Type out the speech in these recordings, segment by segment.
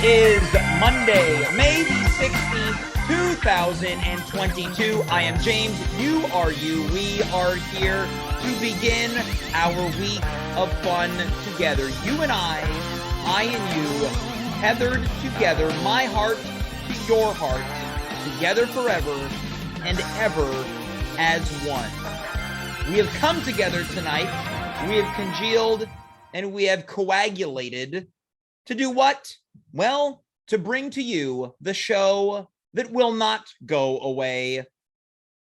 is Monday, May the 16th, 2022. I am James. You are you. We are here to begin our week of fun together. You and I and you, tethered together, my heart to your heart, together forever and ever as one. We have come together tonight. We have congealed and we have coagulated to do what? Well, to bring to you the show that will not go away.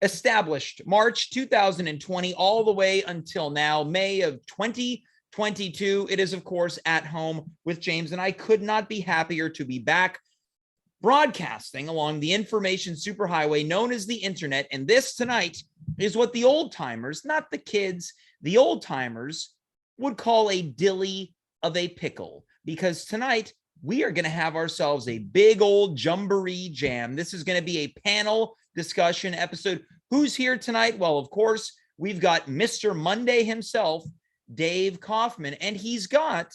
Established March 2020 all the way until now, May of 2022. It is, of course, At Home with James, and I could not be happier to be back broadcasting along the information superhighway known as the internet. And this tonight is what the old timers, not the kids, the old timers would call a dilly of a pickle, because tonight we are going to have ourselves a big old jamboree jam. This is going to be a panel discussion episode. Who's here tonight? Well, of course, we've got Mr. Monday himself, Dave Kaufman, and he's got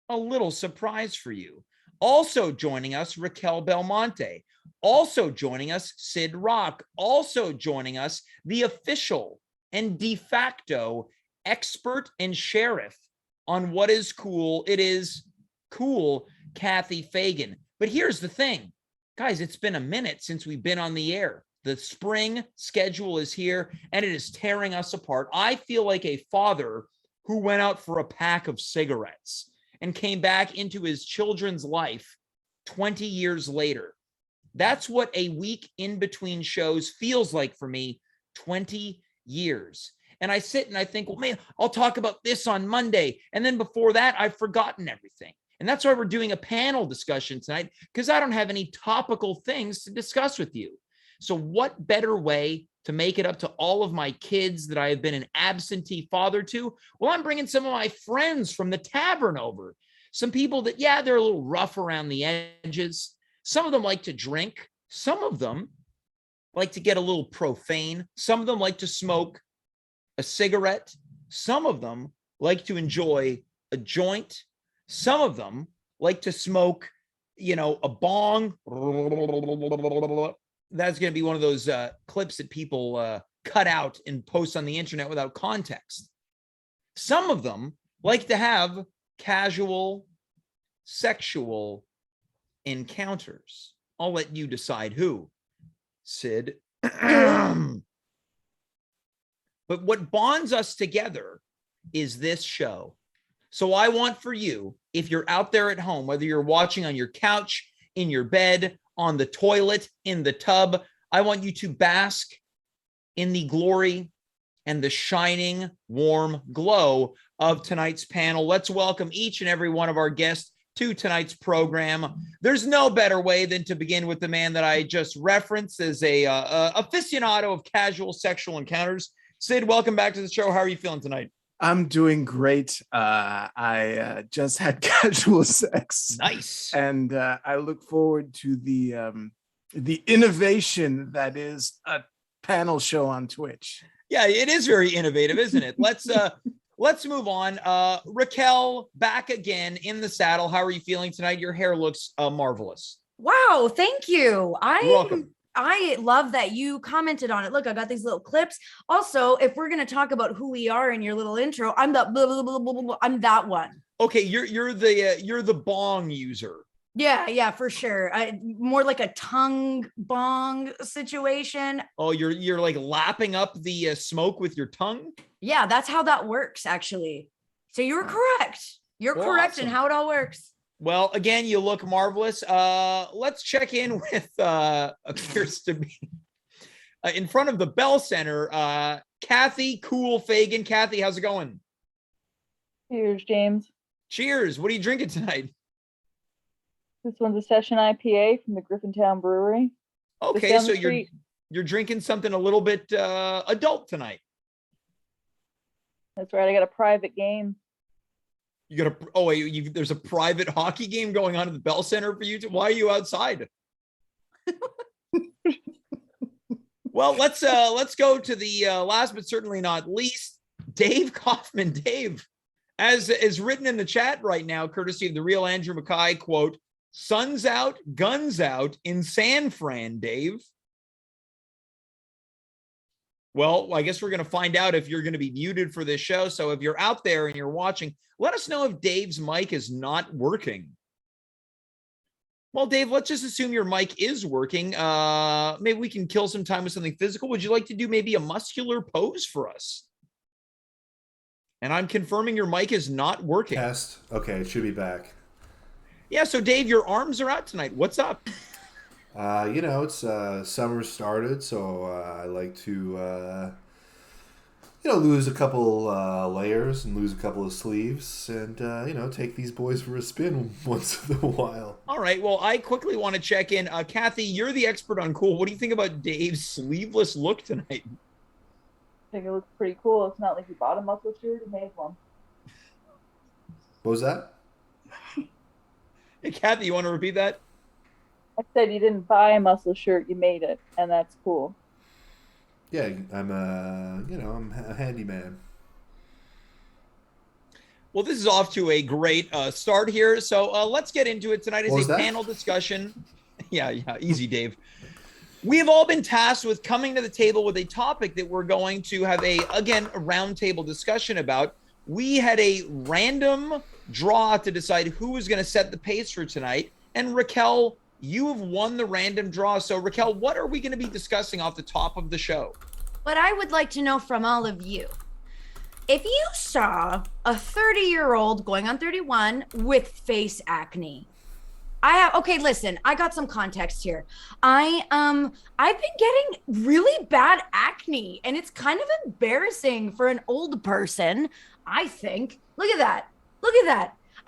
a little surprise for you. Also joining us, Racquel Belmonte. Also joining us, Syd Roc. Also joining us, the official and de facto expert and sheriff on what is cool. It is cool, Cathy Fagan. But here's the thing, guys, it's been a minute since we've been on the air. The spring schedule is here and it is tearing us apart. I feel like a father who went out for a pack of cigarettes and came back into his children's life 20 years later. That's what a week in between shows feels like for me, 20 years. And I sit and I think, well, man, I'll talk about this on Monday. And then before that, I've forgotten everything. And that's why we're doing a panel discussion tonight, because I don't have any topical things to discuss with you. So what better way to make it up to all of my kids that I have been an absentee father to? Well, I'm bringing some of my friends from the tavern over. Some people that, yeah, they're a little rough around the edges. Some of them like to drink. Some of them like to get a little profane. Some of them like to smoke a cigarette. Some of them like to enjoy a joint. Some of them like to smoke, a bong. That's going to be one of those clips that people cut out and post on the internet without context. Some of them like to have casual sexual encounters. I'll let you decide who, Syd. But what bonds us together is this show. So I want for you, if you're out there at home, whether you're watching on your couch, in your bed, on the toilet, in the tub, I want you to bask in the glory and the shining, warm glow of tonight's panel. Let's welcome each and every one of our guests to tonight's program. There's no better way than to begin with the man that I just referenced as a aficionado of casual sexual encounters. Syd, welcome back to the show. How are you feeling tonight? I'm doing great. I just had casual sex. Nice. And I look forward to the innovation that is a panel show on Twitch. Yeah, it is very innovative, isn't it? Let's move on. Racquel, back again in the saddle. How are you feeling tonight? Your hair looks marvelous. Wow, thank you. You're welcome. I love that you commented on it. Look, I got these little clips. Also, if we're going to talk about who we are in your little intro, I'm the blah, blah, blah, blah, blah, blah. I'm that one. Okay, you're the bong user. Yeah, for sure. More like a tongue bong situation. Oh, you're like lapping up the smoke with your tongue? Yeah, that's how that works, actually. So you're correct. You're correct awesome. in how it all works. Well, again, you look marvelous. Let's check in with appears to be in front of the Bell Center. Cathy, cool Fagan. Cathy, how's it going? Cheers, James. Cheers. What are you drinking tonight? This one's a session IPA from the Griffintown Brewery. Okay, so you're drinking something a little bit adult tonight. That's right. I got a private game. You got there's a private hockey game going on at the Bell Center for you. Why are you outside? Well, let's go to the last but certainly not least, Dave Kaufman. Dave, as is written in the chat right now, courtesy of the real Andrew Mackay, quote, Sun's out, guns out in San Fran, Dave. Well, I guess we're going to find out if you're going to be muted for this show. So if you're out there and you're watching, let us know if Dave's mic is not working. Well, Dave, let's just assume your mic is working. Maybe we can kill some time with something physical. Would you like to do maybe a muscular pose for us? And I'm confirming your mic is not working. Test. Okay, it should be back. Yeah, so Dave, your arms are out tonight. What's up? It's summer started, so I like to, lose a couple layers and lose a couple of sleeves and, take these boys for a spin once in a while. All right, well, I quickly want to check in. Cathy, you're the expert on cool. What do you think about Dave's sleeveless look tonight? I think it looks pretty cool. It's not like you bought a muscle shirt and made one. What was that? Hey, Cathy, you want to repeat that? I said you didn't buy a muscle shirt, you made it, and that's cool. Yeah, I'm a handyman. Well, this is off to a great start here. So let's get into it. Tonight is a panel discussion. Yeah, easy, Dave. We have all been tasked with coming to the table with a topic that we're going to have a roundtable discussion about. We had a random draw to decide who was going to set the pace for tonight. And Racquel, you have won the random draw. So Racquel, what are we going to be discussing off the top of the show? What I would like to know from all of you, if you saw a 30-year-old going on 31 with face acne, listen, I got some context here. I've been getting really bad acne, and it's kind of embarrassing for an old person, I think. Look at that.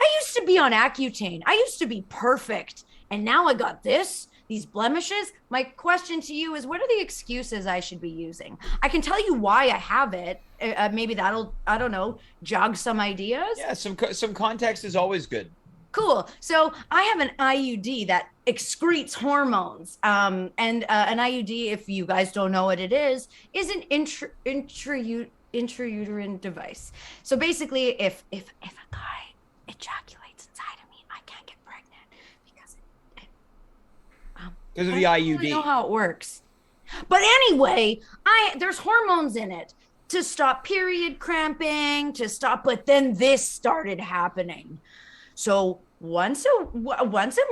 I used to be on Accutane. I used to be perfect. And now I got these blemishes. My question to you is, what are the excuses I should be using? I can tell you why I have it. Maybe that'll, I don't know, jog some ideas. Yeah, some context is always good. Cool. So I have an IUD that excretes hormones. And an IUD, if you guys don't know what it is an intrauterine device. So basically, if a guy ejaculates inside of me, I can't get pregnant because of the IUD. I don't really know how it works. But anyway, there's hormones in it to stop period cramping, but then this started happening. So once a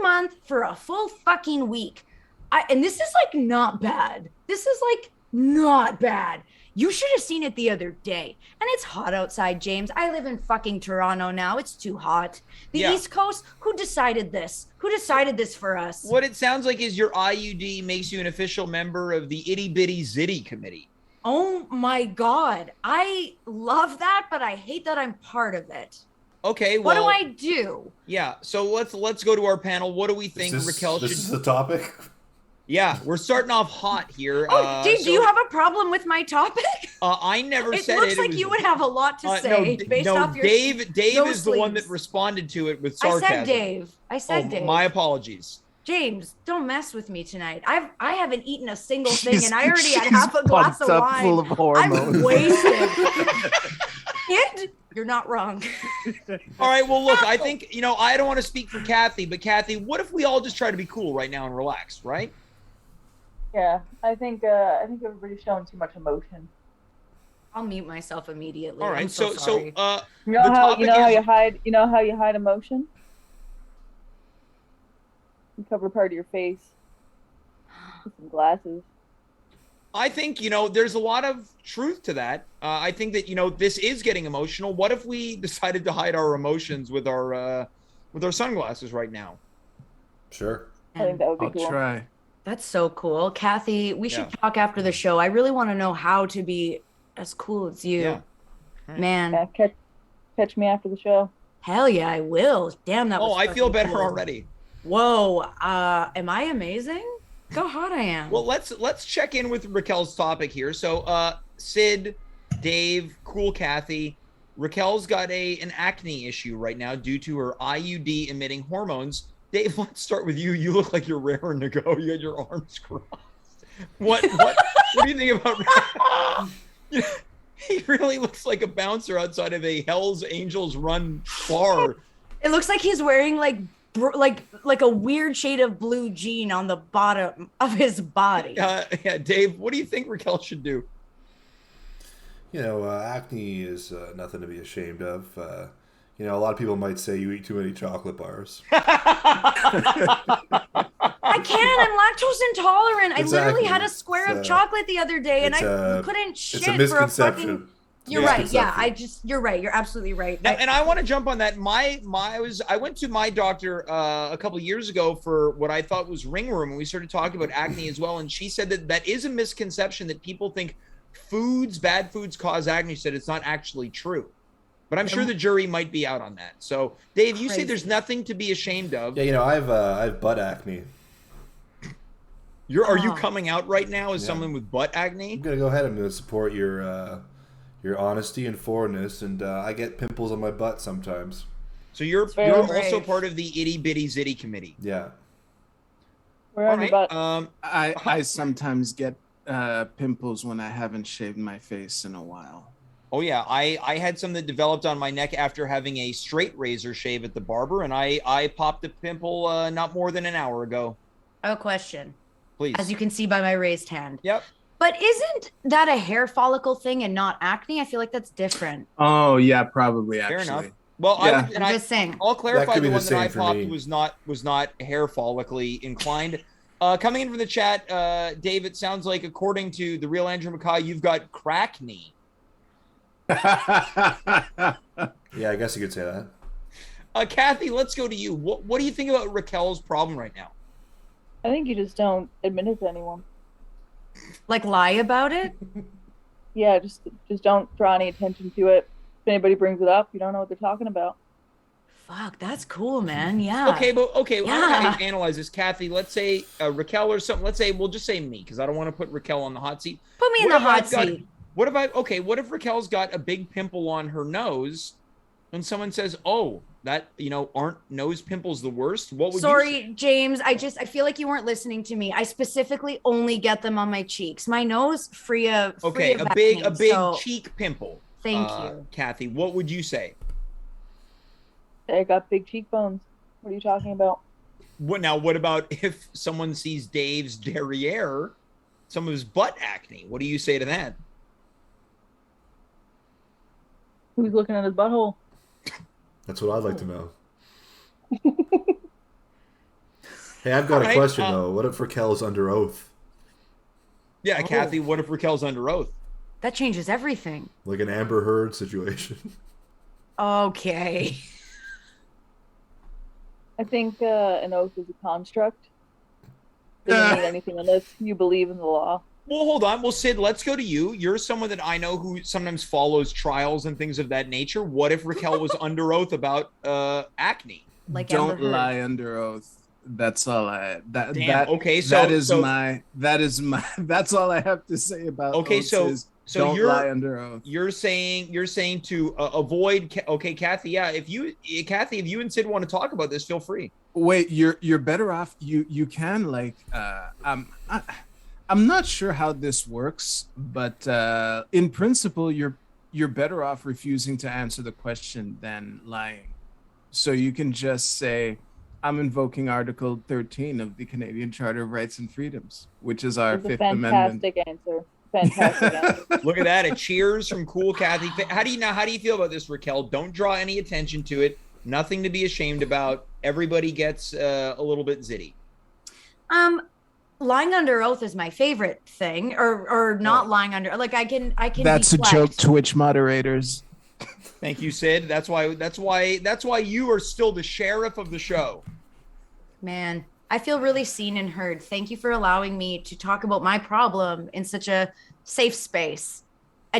month for a full fucking week. And this is like not bad. You should have seen it the other day. And it's hot outside, James. I live in fucking Toronto now. It's too hot. The East Coast, who decided this? Who decided this for us? What it sounds like is your IUD makes you an official member of the Itty Bitty Zitty Committee. Oh my God. I love that, but I hate that I'm part of it. Okay, well, what do I do? Yeah, so let's go to our panel. What do we think Racquel should... This is the topic? Yeah, we're starting off hot here. Oh, Dave, do you have a problem with my topic? I never said it. It looks like you would have a lot to say based off your... Dave is the one that responded to it with sarcasm. I said Dave. My apologies. James, don't mess with me tonight. I haven't eaten a single thing, and I already had half a glass of wine. Full of hormones. I'm wasted. And you're not wrong. All right, well, look, I think, I don't want to speak for Cathy, but Cathy, what if we all just try to be cool right now and relax, right? Yeah, I think everybody's showing too much emotion. I'll mute myself immediately. All right, I'm so sorry. You know how you hide emotion? You cover part of your face with some glasses. I think, there's a lot of truth to that. I think that, this is getting emotional. What if we decided to hide our emotions with our sunglasses right now? Sure. I think that would be I'll cool. try. That's so cool. Cathy, we should talk after the show. I really want to know how to be as cool as you. Yeah. Right. Man. Yeah, catch me after the show. Hell yeah, I will. Damn, that was I feel better cool. already. Whoa. Am I amazing? Look how hot I am. Well, let's check in with Racquel's topic here. So, Syd, Dave, cool Cathy. Racquel's got an acne issue right now due to her IUD emitting hormones. Dave, let's start with you. You look like you're raring to go. You had your arms crossed. What do you think about he really looks like a bouncer outside of a Hell's Angels run bar. It looks like he's wearing like like a weird shade of blue jean on the bottom of his body. Yeah, Dave, what do you think Racquel should do? You know, acne is nothing to be ashamed of. You know, a lot of people might say you eat too many chocolate bars. I can't. I'm lactose intolerant. I Exactly. literally had a square of chocolate the other day, and I couldn't shit It's a for a misconception. fucking. You're right. Yeah, you're right. You're absolutely right. And I want to jump on that. I went to my doctor a couple years ago for what I thought was ringworm, and we started talking about acne as well. And she said that is a misconception that people think bad foods cause acne. She said it's not actually true. But I'm sure the jury might be out on that. So, Dave, you say there's nothing to be ashamed of. Yeah, you know, I have butt acne. Are you coming out right now as someone with butt acne? I'm gonna go ahead. I'm gonna support your honesty and forwardness, and I get pimples on my butt sometimes. So you're also part of the itty bitty zitty committee. Yeah. Where on your butt? I sometimes get pimples when I haven't shaved my face in a while. Oh yeah, I had some that developed on my neck after having a straight razor shave at the barber, and I popped a pimple not more than an hour ago. I have a question. Please. As you can see by my raised hand. Yep. But isn't that a hair follicle thing and not acne? I feel like that's different. Oh yeah, probably. Fair Actually, enough. Well, yeah. I'm just saying. I'll clarify could be the one the that I same for popped me. was not hair follically inclined. Coming in from the chat, Dave, it sounds like according to the real Andrew McCaw, you've got crack knee. Yeah, I guess you could say that. Cathy, let's go to you. What do you think about Racquel's problem right now? I think you just don't admit it to anyone. Like lie about it? Yeah, just don't draw any attention to it. If anybody brings it up, you don't know what they're talking about. Fuck, that's cool, man. Yeah. Okay, but I Yeah. want to analyze this. Cathy, let's say Racquel or something. We'll just say me, because I don't want to put Racquel on the hot seat. Put me in the hot seat. What if Racquel's got a big pimple on her nose and someone says, oh, that, aren't nose pimples the worst? What would you say? Sorry, James. I feel like you weren't listening to me. I specifically only get them on my cheeks. My nose, free of a big acne, so cheek pimple. Thank you. Cathy, what would you say? I got big cheekbones. What are you talking about? What about if someone sees Dave's derriere, some of his butt acne? What do you say to that? Who's looking at his butthole? That's what I'd like to know. Hey, I've got a Alright, question though. What if Racquel's under oath? Yeah, Cathy, what if Racquel's under oath? That changes everything. Like an Amber Heard situation. Okay. I think an oath is a construct. Doesn't mean anything unless you believe in the law. Well, hold on. Well, Syd, let's go to you. You're someone that I know who sometimes follows trials and things of that nature. What if Racquel was under oath about acne? Like don't Amber Heard. lie under oath. That's all I. Damn, That's all I have to say about. Okay, oaths so is don't lie under oath. You're saying to avoid. Okay, Cathy. Yeah, if you and Syd want to talk about this, feel free. Wait, you're better off. You can I'm not sure how this works, but in principle, you're better off refusing to answer the question than lying. So you can just say, I'm invoking Article 13 of the Canadian Charter of Rights and Freedoms, which is our It's a Fifth Amendment. fantastic answer. Fantastic answer. Look at that. A cheers from cool Cathy. How do you feel about this, Racquel? Don't draw any attention to it. Nothing to be ashamed about. Everybody gets a little bit zitty. Lying under oath is my favorite thing, or not lying under. Like I can. That's a deflect. joke, Twitch moderators. Thank you, Syd. That's why you are still the sheriff of the show. Man, I feel really seen and heard. Thank you for allowing me to talk about my problem in such a safe space.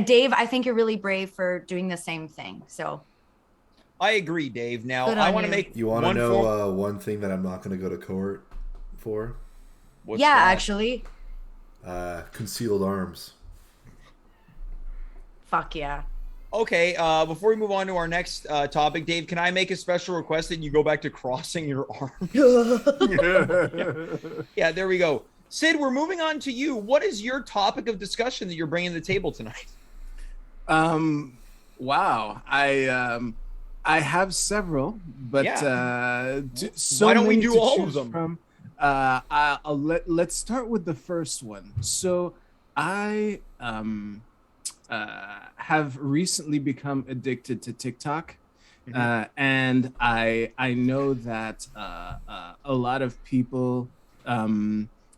Dave, I think you're really brave for doing the same thing. So I agree, Dave. Now, Good I on want to you. make You want to one know one thing that I'm not going to go to court for? What's yeah, that? actually, Concealed arms. fuck yeah. Okay, before we move on to our next topic, Dave, can I make a special request that you go back to crossing your arms? Yeah, there we go. Syd, we're moving on to you. What is your topic of discussion that you're bringing to the table tonight? Wow. I have several, but Yeah. so Why don't we many do to all of choose them? From. Let's start with the first one. So I have recently become addicted to TikTok. And I know that a lot of people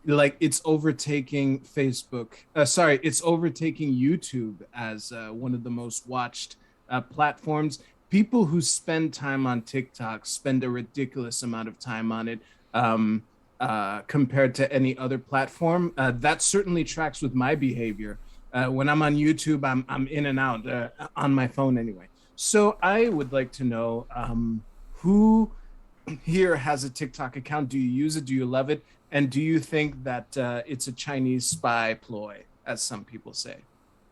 like it's overtaking Facebook. Sorry, it's overtaking YouTube as one of the most watched platforms. People who spend time on TikTok spend a ridiculous amount of time on it compared to any other platform. That certainly tracks with my behavior. When I'm on YouTube, I'm in and out on my phone anyway. So I would like to know who here has a TikTok account. Do you use it? Do you love it? And do you think that it's a Chinese spy ploy, as some people say?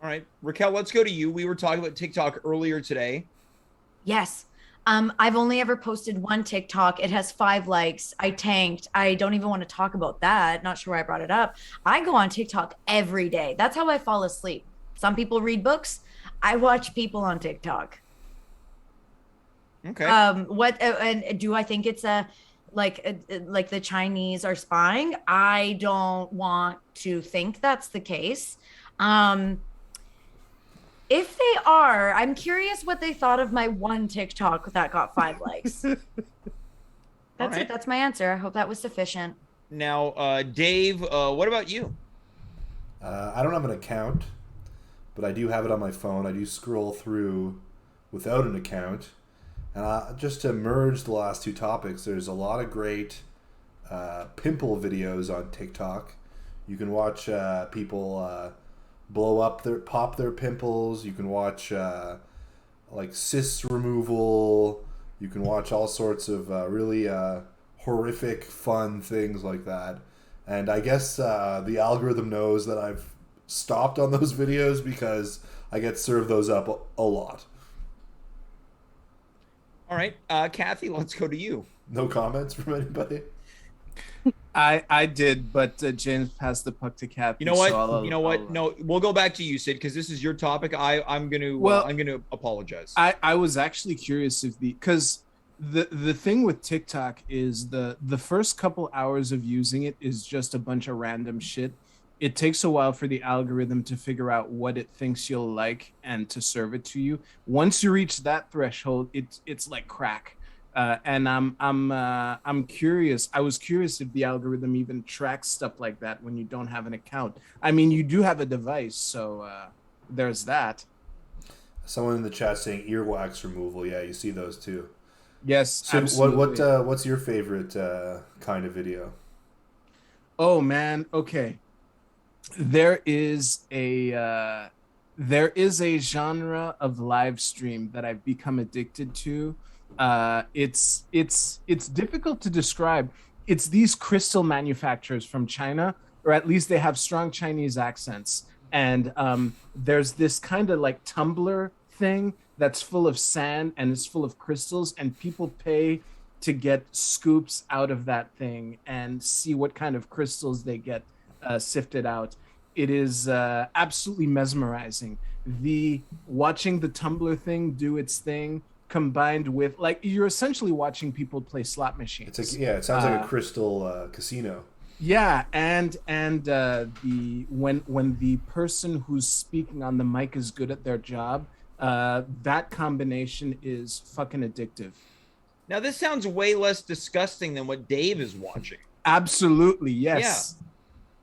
All right, Racquel, let's go to you. We were talking about TikTok earlier today. Yes. I've only ever posted one TikTok. It has 5 likes. I tanked. I don't even want to talk about that. Not sure why I brought it up. I go on TikTok every day. That's how I fall asleep. Some people read books. I watch people on TikTok. Okay. What and do I think it's like the Chinese are spying? I don't want to think that's the case. If they are, I'm curious what they thought of my one TikTok that got 5 likes. That's it. That's my answer. I hope that was sufficient. Now, Dave, what about you? I don't have an account, but I do have it on my phone. I do scroll through without an account. And just to merge the last two topics, there's a lot of great pimple videos on TikTok. You can watch people pop their pimples. You can watch like cyst removal. You can watch all sorts of really horrific, fun things like that. And I guess the algorithm knows that I've stopped on those videos because I get served those up a lot. All right, Cathy, let's go to you. No comments from anybody? I did, but James passed the puck to Cathy. You know what? So No, we'll go back to you, Syd, because this is your topic. I'm gonna apologize. I was actually curious if because the thing with TikTok is the first couple hours of using it is just a bunch of random shit. It takes a while for the algorithm to figure out what it thinks you'll like and to serve it to you. Once you reach that threshold, it's like crack. And I'm curious. I was curious if the algorithm even tracks stuff like that when you don't have an account. I mean, you do have a device, so there's that. Someone in the chat saying earwax removal. Yeah, you see those too. Yes. So absolutely. what's your favorite kind of video? Oh man. Okay. There is a genre of live stream that I've become addicted to. It's difficult to describe. It's these crystal manufacturers from China, or at least they have strong Chinese accents. And there's this kind of like tumbler thing that's full of sand and it's full of crystals, and people pay to get scoops out of that thing and see what kind of crystals they get sifted out. It is absolutely mesmerizing. Watching the tumbler thing do its thing, combined with like you're essentially watching people play slot machines. It sounds like a crystal casino. Yeah, and when the person who's speaking on the mic is good at their job, that combination is fucking addictive. Now this sounds way less disgusting than what Dave is watching. Absolutely, yes. Yeah.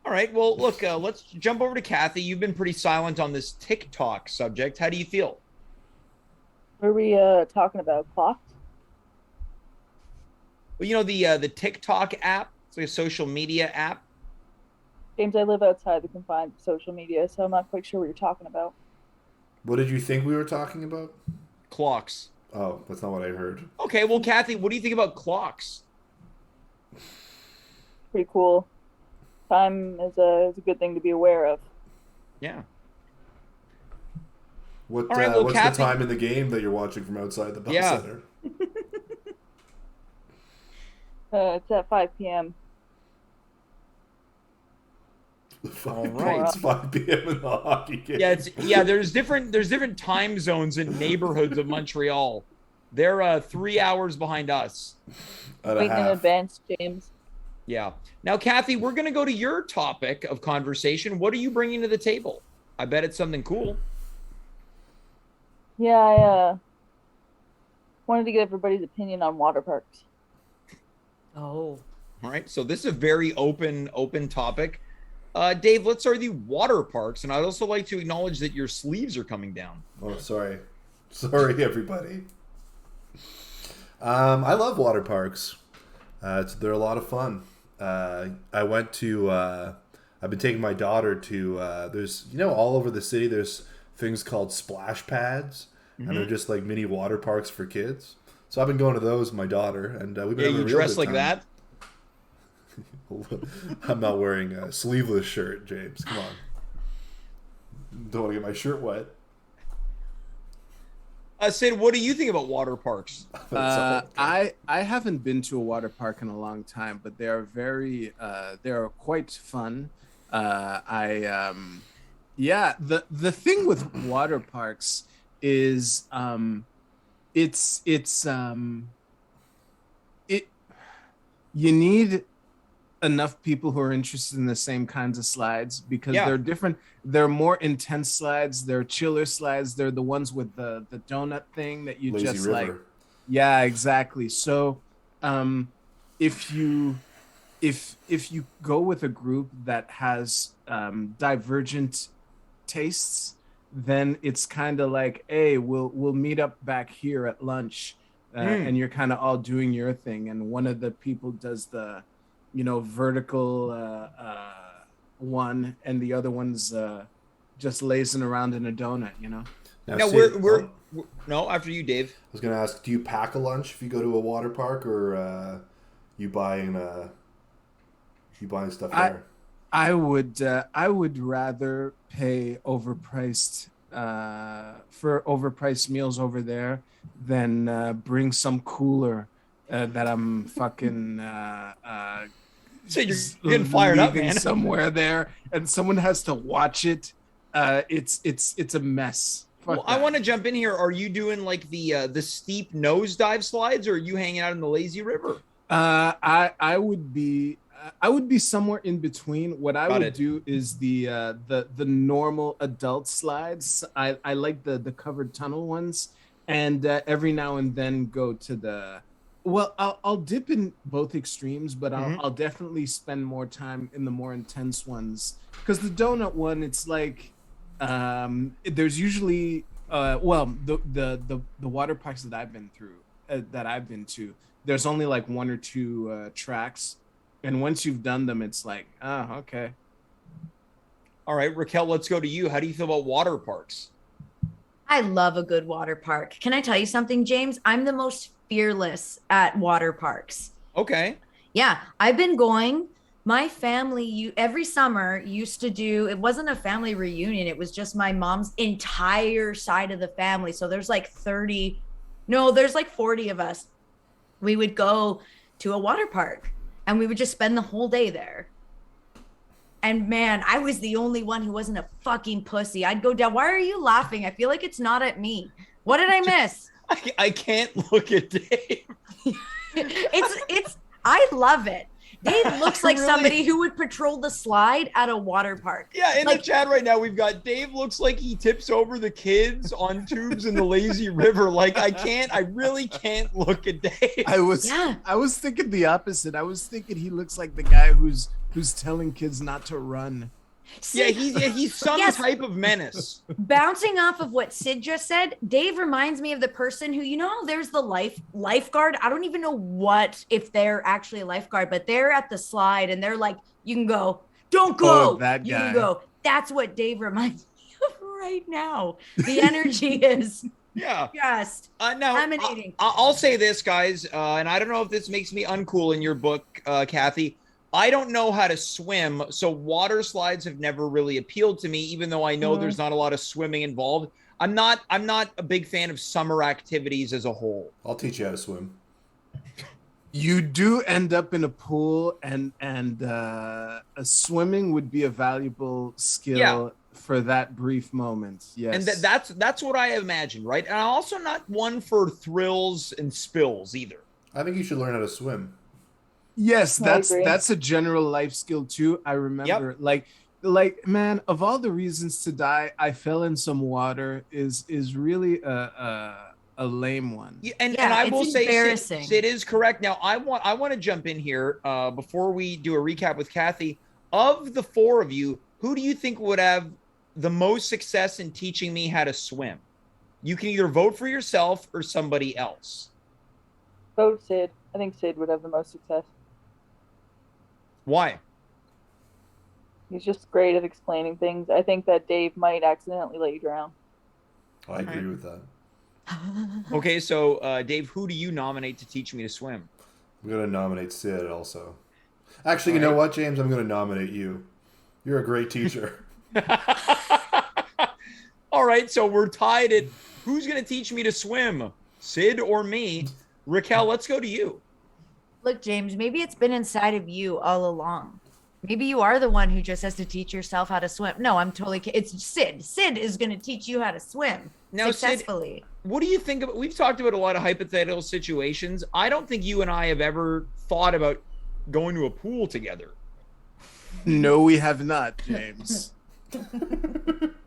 All right. Well, look, let's jump over to Cathy. You've been pretty silent on this TikTok subject. How do you feel? What are we talking about? Clocks? Well, you know the TikTok app. It's like a social media app. James, I live outside the confines of social media, so I'm not quite sure what you're talking about. What did you think we were talking about? Clocks. Oh, that's not what I heard. Okay. Well, Cathy, what do you think about clocks? Pretty cool. Time is a good thing to be aware of. Yeah. What's Cathy, the time in the game that you're watching from outside the bus center? It's at 5 p.m. All right. It's 5 p.m. in the hockey game. Yeah, there's different time zones in neighborhoods of Montreal. They're 3 hours behind us. Waiting in advance, James. Yeah. Now, Cathy, we're going to go to your topic of conversation. What are you bringing to the table? I bet it's something cool. Yeah, I wanted to get everybody's opinion on water parks. Oh. All right. So this is a very open topic. Dave, let's start with you. Water parks. And I'd also like to acknowledge that your sleeves are coming down. Oh, sorry. Sorry, everybody. I love water parks. They're a lot of fun. I went to, I've been taking my daughter to, there's, all over the city, there's things called splash pads, and they're just like mini water parks for kids. So I've been going to those with my daughter, and we've been having a real dress good like time. that? I'm not wearing a sleeveless shirt, James. Come on. Don't want to get my shirt wet. Syd, what do you think about water parks? I haven't been to a water park in a long time, but they are they are quite fun. The thing with water parks is you need enough people who are interested in the same kinds of slides, because they're different. They're more intense slides. They're chiller slides. They're the ones with the donut thing that you Lazy just River. like. Yeah, exactly. So if you go with a group that has divergent tastes, then it's kind of like, hey, we'll meet up back here at lunch, and you're kind of all doing your thing, and one of the people does the vertical one, and the other one's just lazing around in a donut, Now Sid, we're no, after you, Dave. I was going to ask, do you pack a lunch if you go to a water park, or you buying stuff there? I would rather pay overpriced for overpriced meals over there than bring some cooler that I'm fucking So you're getting fired up, man. Somewhere there, and someone has to watch it. It's a mess. Fuck Well, I want to jump in here. Are you doing like the steep nosedive slides, or are you hanging out in the lazy river? I would be somewhere in between. What I would do is the normal adult slides. I like the covered tunnel ones, and every now and then go to the. Well, I'll dip in both extremes, but I'll definitely spend more time in the more intense ones, because the donut one, it's like there's usually the water parks that I've been to, there's only like one or two tracks, and once you've done them, it's like, oh, okay. All right, Racquel, let's go to you. How do you feel about water parks? I love a good water park. Can I tell you something, James? I'm the most fearless at water parks. Okay. Yeah, I've been going. My family, every summer used to do, it wasn't a family reunion. It was just my mom's entire side of the family. So there's like 40 of us. We would go to a water park and we would just spend the whole day there. And man, I was the only one who wasn't a fucking pussy. I'd go down. Why are you laughing? I feel like it's not at me. What did I miss? I can't look at Dave. I love it. Dave looks like Really? Somebody who would patrol the slide at a water park. Yeah, in the chat right now, we've got Dave looks like he tips over the kids on tubes in the lazy river. Like, I really can't look at Dave. I was thinking the opposite. I was thinking he looks like the guy who's telling kids not to run. Yeah, he's some type of menace. Bouncing off of what Syd just said, Dave reminds me of the person who, there's the lifeguard. I don't even know if they're actually a lifeguard, but they're at the slide and they're like, you can go, don't go. Oh, that you guy. can go. That's what Dave reminds me of right now. The energy is just emanating. I'll say this, guys, and I don't know if this makes me uncool in your book, Cathy. I don't know how to swim, so water slides have never really appealed to me, even though I know there's not a lot of swimming involved. I'm not a big fan of summer activities as a whole. I'll teach you how to swim. You do end up in a pool, and swimming would be a valuable skill for that brief moment. Yes. And that's what I imagine, right? And I'm also not one for thrills and spills either. I think you should learn how to swim. Yes, I agree. that's a general life skill too. I remember like man, of all the reasons to die, I fell in some water is really a lame one. Yeah, and Yeah, I it's will say embarrassing. Sid is correct. Now I want to jump in here before we do a recap with Cathy. Of the four of you, who do you think would have the most success in teaching me how to swim? You can either vote for yourself or somebody else. Vote Syd. I think Syd would have the most success. Why? He's just great at explaining things. I think that Dave might accidentally let you drown. I agree with that. Okay, so Dave, who do you nominate to teach me to swim? I'm going to nominate Syd also. Actually, you know what, James? I'm going to nominate you. You're a great teacher. All right, so we're tied at who's going to teach me to swim, Syd or me? Racquel, let's go to you. Look, James, maybe it's been inside of you all along. Maybe you are the one who just has to teach yourself how to swim. No, I'm totally kidding. It's Syd. Syd is going to teach you how to swim Now, successfully. Syd, what do you think about? We've talked about a lot of hypothetical situations. I don't think you and I have ever thought about going to a pool together. No, we have not, James. Do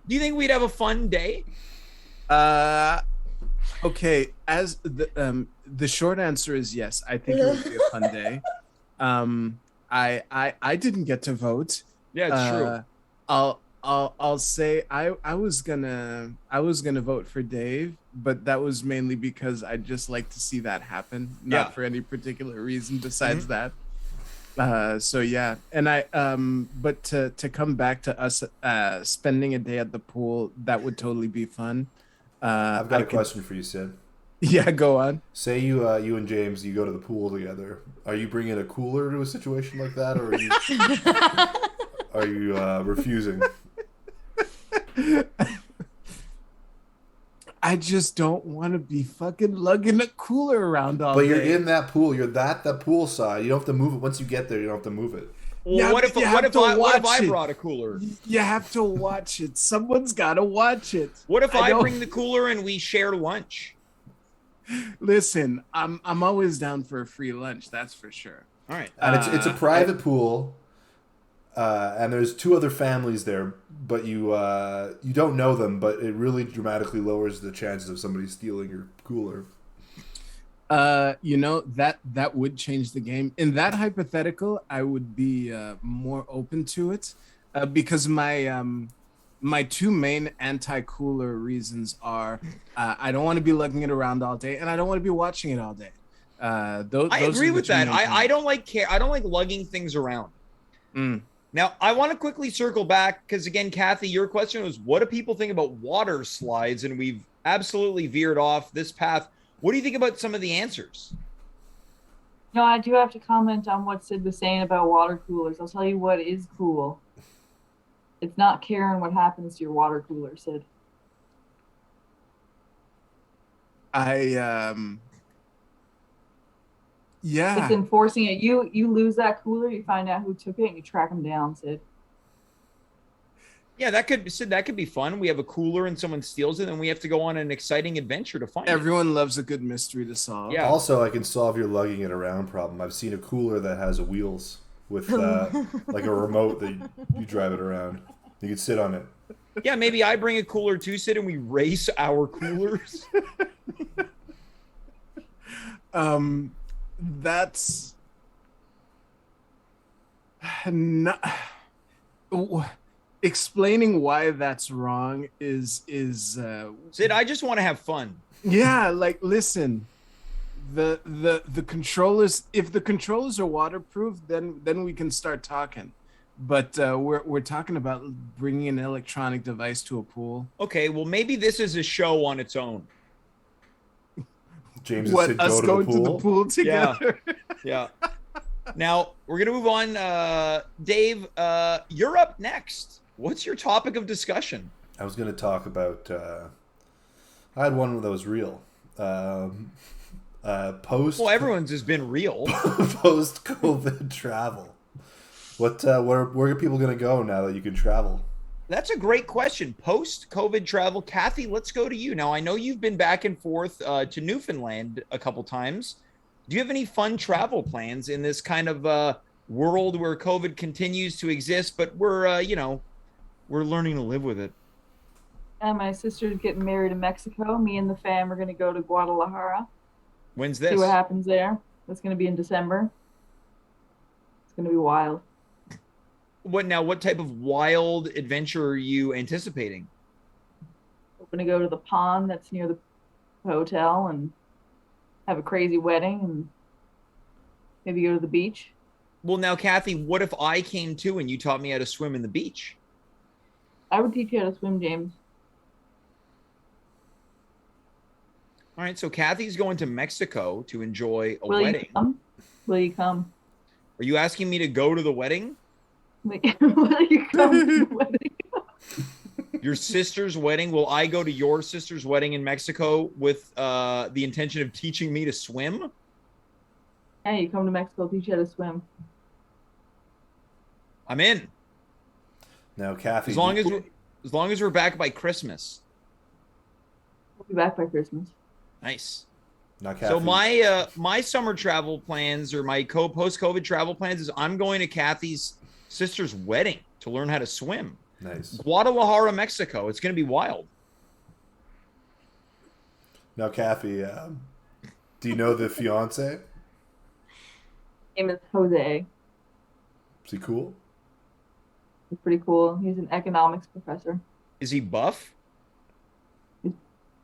you think we'd have a fun day? Okay, as the short answer is yes. I think it would be a fun day. I didn't get to vote. Yeah, it's true. I'll say I was gonna vote for Dave, but that was mainly because I just like to see that happen, not for any particular reason besides that. So yeah, and but to come back to us spending a day at the pool, that would totally be fun. I've got a question for you, Syd. Yeah, go on. Say you and James, you go to the pool together. Are you bringing a cooler to a situation like that, or are you refusing? I just don't want to be fucking lugging a cooler around all day. But you're in that pool. You're the pool side. You don't have to move it. Once you get there, you don't have to move it. Well, Yeah, what but if you have to I watch it. brought a cooler? You have to watch it. Someone's got to watch it. What if I don't- bring the cooler and we share lunch? Listen, I'm always down for a free lunch. That's for sure. All right. And it's a private pool, and there's two other families there, but you don't know them. But it really dramatically lowers the chances of somebody stealing your cooler. You know, that would change the game. In that hypothetical, I would be more open to it, because my two main anti-cooler reasons are I don't want to be lugging it around all day, and I don't want to be watching it all day. Those I agree with that. I don't like lugging things around. Now, I want to quickly circle back because, again, Cathy, your question was, what do people think about water slides? And we've absolutely veered off this path. What do you think about some of the answers? No, I do have to comment on what Syd was saying about water coolers. I'll tell you what is cool. It's not caring what happens to your water cooler, Syd. Yeah. It's enforcing it. You lose that cooler, you find out who took it, and you track them down, Syd. Yeah, that could be fun. We have a cooler and someone steals it, and we have to go on an exciting adventure to find it. Everyone loves a good mystery to solve. Yeah. Also, I can solve your lugging it around problem. I've seen a cooler that has wheels with like a remote that you drive it around. You can sit on it. Yeah, maybe I bring a cooler too, Syd, and we race our coolers. That's not explaining why that's wrong is Syd, I just want to have fun. yeah, like listen, the controllers, if the controllers are waterproof, then we can start talking. But we're talking about bringing an electronic device to a pool. Okay, well, maybe this is a show on its own. James and What, Syd us go to going the to pool. the pool together? Yeah. Now, we're going to move on. Dave, you're up next. What's your topic of discussion? I was going to talk about. I had one that was real. Post. Well, everyone's has been real. Post-COVID travel. Where are people going to go now that you can travel? That's a great question. Post-COVID travel, Cathy, let's go to you. Now, I know you've been back and forth to Newfoundland a couple times. Do you have any fun travel plans in this kind of world where COVID continues to exist, but we're, we're learning to live with it? And my sister's getting married in Mexico. Me and the fam are going to go to Guadalajara. When's See this? what happens there. That's going to be in December. It's going to be wild. What type of wild adventure are you anticipating? We're going to go to the pond that's near the hotel and have a crazy wedding and maybe go to the beach. Well, now, Cathy, what if I came too and you taught me how to swim in the beach? I would teach you how to swim, James. All right, so Cathy's going to Mexico to enjoy a Will wedding. you come? Will you come? Are you asking me to go to the wedding? Will you come to the wedding? Your sister's wedding? Will I go to your sister's wedding in Mexico with the intention of teaching me to swim? Yeah, you come to Mexico, I'll teach you how to swim. I'm in. Now, Cathy, As long as we're back by Christmas. We'll be back by Christmas. Nice. now, Cathy, So my summer travel plans or my post-COVID travel plans is I'm going to Cathy's sister's wedding to learn how to swim. nice. Guadalajara, Mexico. It's going to be wild. Now, Cathy, do you know the fiance? Name is Jose. Is he cool? He's pretty cool. He's an economics professor. Is he buff?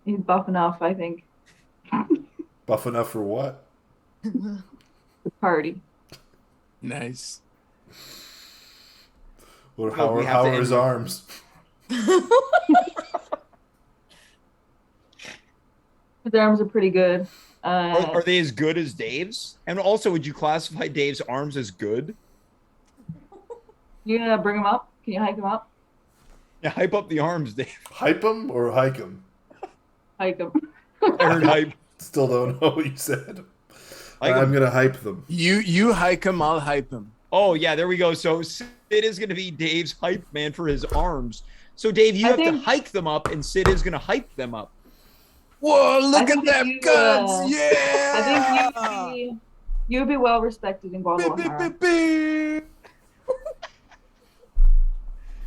He's buff enough, I think. Buff enough for what? The party. Nice. What, Well, we have how to are his end- arms? His arms are pretty good. Are they as good as Dave's? And also, would you classify Dave's arms as good? You gonna bring him up? Can you hike him up? Yeah, hype up the arms, Dave. Hype him or hike him? Hike him. I heard hype. Still don't know what you said. Hike I'm 'em. gonna hype them. You hike him, I'll hype him. Oh, yeah, there we go. So Sid is going to be Dave's hype man for his arms. So, Dave, you I have to think- hike them up, and Sid is going to hype them up. Whoa, look think at them you, guns! Yeah! I think you'd be well respected in Beep, beep, Guadalajara. beep,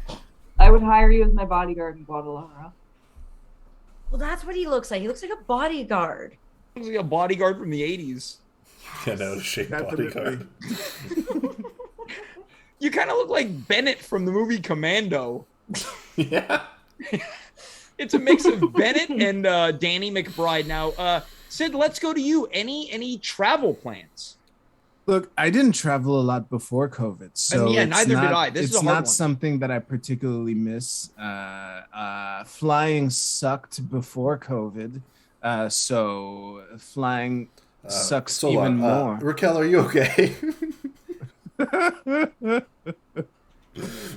beep. I would hire you as my bodyguard in Guadalajara. Well, that's what he looks like. He looks like a bodyguard. Looks like a bodyguard from the 80s. Yeah, no, shape Definitely. bodyguard. You kind of look like Bennett from the movie Commando. Yeah. It's a mix of Bennett and Danny McBride. Now, Sid, let's go to you. Any travel plans? Look, I didn't travel a lot before COVID, so yeah, it's neither did not- I. This is it's a hard not one. something that I particularly miss. Flying sucked before COVID, so flying sucks hold even on. more. Racquel, are you okay?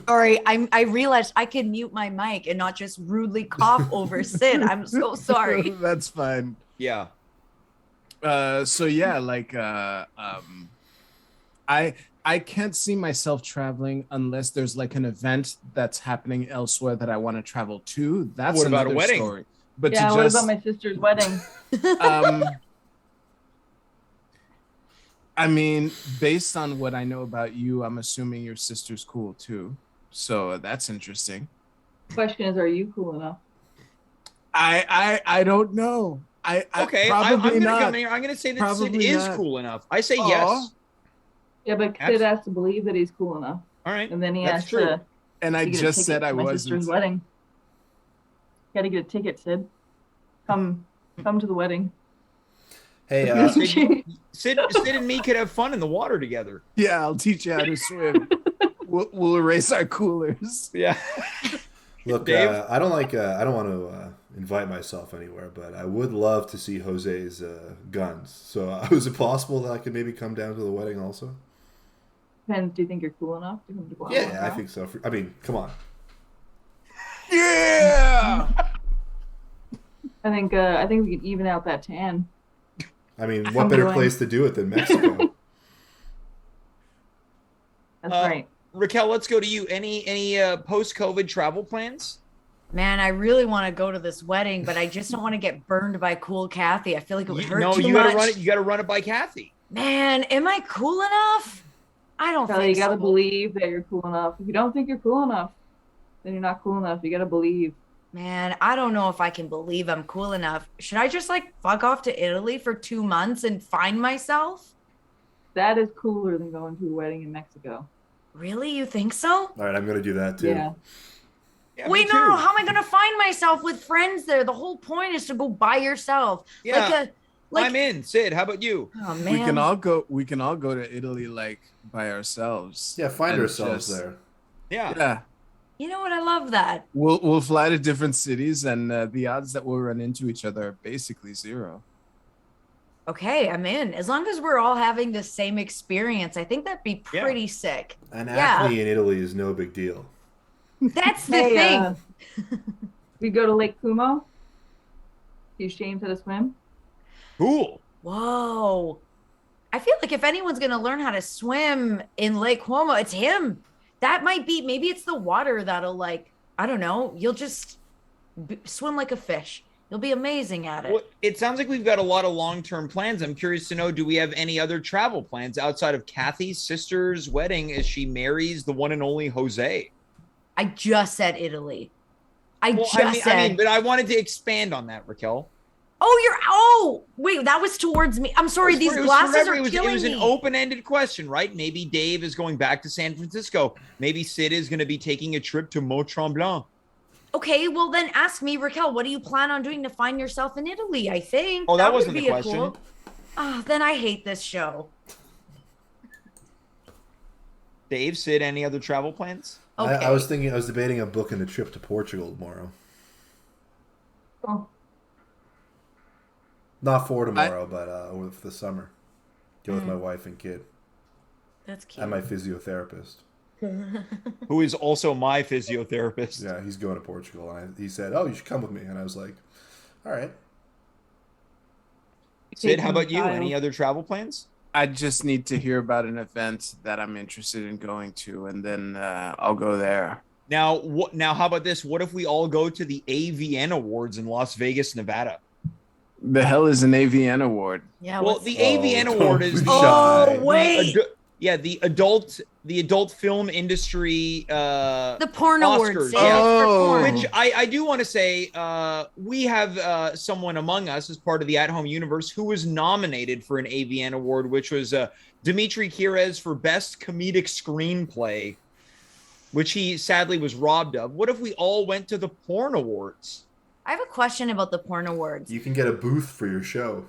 Sorry, I realized I could mute my mic and not just rudely cough over Sid. I'm so sorry. That's fine. Yeah. So yeah, like I can't see myself traveling unless there's like an event that's happening elsewhere that I want to travel to. That's What about a another wedding? story. But Yeah, to what just about my sister's wedding? I mean, based on what I know about you, I'm assuming your sister's cool too. So that's interesting. Question is, are you cool enough? I don't know. Okay, probably I'm not. going to say that Probably Sid is not. cool enough. I say Aw. yes. Yeah, but Sid has to believe that he's cool enough, All right. and then he That's has true. to. And I to get a just ticket said to I my wasn't. sister's wedding. Got to get a ticket, Sid. Come to the wedding. Hey, Sid and me could have fun in the water together. Yeah, I'll teach you how to swim. we'll erase our coolers. Yeah. look, Dave? I don't want to invite myself anywhere, but I would love to see Jose's guns. So is it possible that I could maybe come down to the wedding also? Depends. Do you think you're cool enough to come to Guadalajara? Yeah, I think so. I mean, come on. Yeah. I think we can even out that tan. I mean, what I'm better going. place to do it than Mexico? That's right. Racquel, let's go to you. Any post-COVID travel plans? Man, I really want to go to this wedding, but I just don't want to get burned by cool Cathy. I feel like it would hurt too you much. gotta run it. You gotta run it by Cathy. Man, am I cool enough? I don't Kelly, think you gotta so. believe that you're cool enough. If you don't think you're cool enough, then you're not cool enough. You gotta believe. Man, I don't know if I can believe I'm cool enough. Should I just like fuck off to Italy for 2 months and find myself? That is cooler than going to a wedding in Mexico. Really? You think so? All right, I'm gonna do that too. Yeah. Yeah, Wait, me no, too. how am I gonna find myself with friends there? The whole point is to go by yourself. Yeah, Like I'm in. Sid, how about you? oh man. We can all go to Italy like by ourselves. Yeah, find And ourselves just- there. Yeah. Yeah. You know what? I love that. We'll fly to different cities, and the odds that we'll run into each other are basically zero. Okay, I'm in. As long as we're all having the same experience, I think that'd be Yeah. pretty sick. And Yeah. acne in Italy is no big deal. That's the Hey, thing. we go to Lake Como. Teach James how to swim. Cool. Whoa. I feel like if anyone's going to learn how to swim in Lake Como, it's him. That might be, maybe it's the water that'll like, I don't know, you'll just swim like a fish. You'll be amazing at it. Well, it sounds like we've got a lot of long-term plans. I'm curious to know, do we have any other travel plans outside of Cathy's sister's wedding as she marries the one and only Jose? I just said Italy. I Well, just said. but I wanted to expand on that, Raquel. Oh, wait, that was towards me. I'm sorry, these glasses are it killing was an me. open-ended question, right? Maybe Dave is going back to San Francisco. Maybe Sid is going to be taking a trip to Mont Tremblant. Okay, well then ask me, Raquel, what do you plan on doing to find yourself in Italy? I think. Oh, that would wasn't the be a question. cool- Oh, then I hate this show. Dave, Sid, any other travel plans? Okay. I was debating a booking a trip to Portugal tomorrow. Oh, Not for tomorrow, but over the summer. Go with my wife and kid. That's cute. And my physiotherapist. Who is also my physiotherapist. Yeah, he's going to Portugal. And he said, "Oh, you should come with me." And I was like, "All right." Sid, how about you? Any other travel plans? I just need to hear about an event that I'm interested in going to, and then I'll go there. Now, how about this? What if we all go to the AVN Awards in Las Vegas, Nevada? The hell is an AVN award? Yeah. Well, what's- the AVN don't Award be is shy. Oh, wait. the adult film industry The porn Oscars, awards. yeah. For Oh. porn. which I do want to say we have someone among us as part of the At Home universe who was nominated for an AVN Award, which was Dimitri Kirez for Best Comedic Screenplay, which he sadly was robbed of. What if we all went to the porn awards? I have a question about the porn awards. You can get a booth for your show.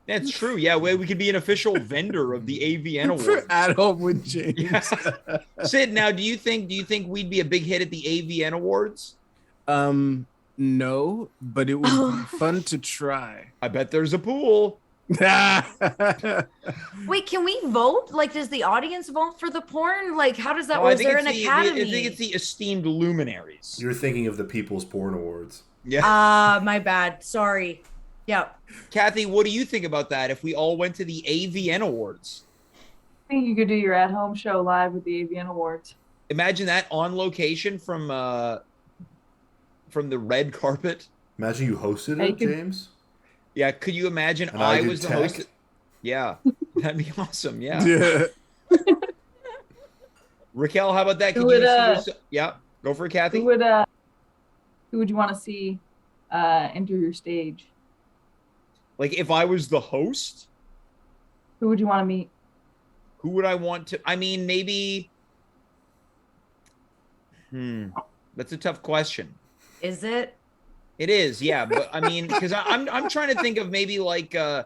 That's true. Yeah, we could be an official vendor of the AVN Awards. For At Home with James. Yeah. Sid, now do you think we'd be a big hit at the AVN Awards? No, but it would be fun to try. I bet there's a pool. Wait, can we vote? Like, does the audience vote for the porn? Like, how does that No, work? I Is think there it's an academy? I think it's the esteemed luminaries. You're thinking of the People's Porn Awards. Yeah. My bad. Sorry. Yeah. Cathy, what do you think about that if we all went to the AVN Awards? I think you could do your at-home show live with the AVN Awards. Imagine that on location from the red carpet. Imagine you hosted Hey, it, could- James. Yeah, could you imagine And I I did was the tech. host? Yeah, that'd be awesome. Yeah. Yeah. Raquel, how about that? Who Could would, you see yourself? Yeah, go for it, Cathy. Who would you want to see enter your stage? Like if I was the host, Who would you want to meet? who would I want to? I mean, maybe. That's a tough question. Is it? It is, yeah, but I mean, because I'm trying to think of maybe like no,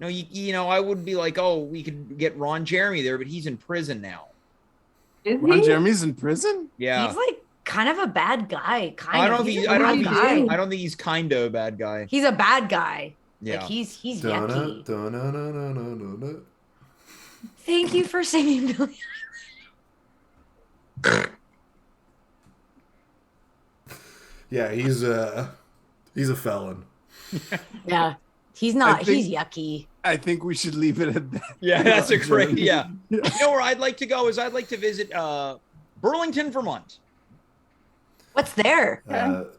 you know, I would be like, oh, we could get Ron Jeremy there, but he's in prison now. Is Ron he? Jeremy's in prison? Yeah, He's like kind of a bad guy. Kind I of. don't He's think a bad guy. I don't think he's kind of a bad guy. He's a bad guy. Yeah, Like he's Dun-na, yucky. dun-na-na-na-na-na. Thank you for singing Billie. Yeah, he's a felon. Yeah. He's not. think- He's yucky. I think we should leave it at that. Yeah, that's a great. Yeah. Yeah. You know where I'd like to go is I'd like to visit Burlington, Vermont. What's there?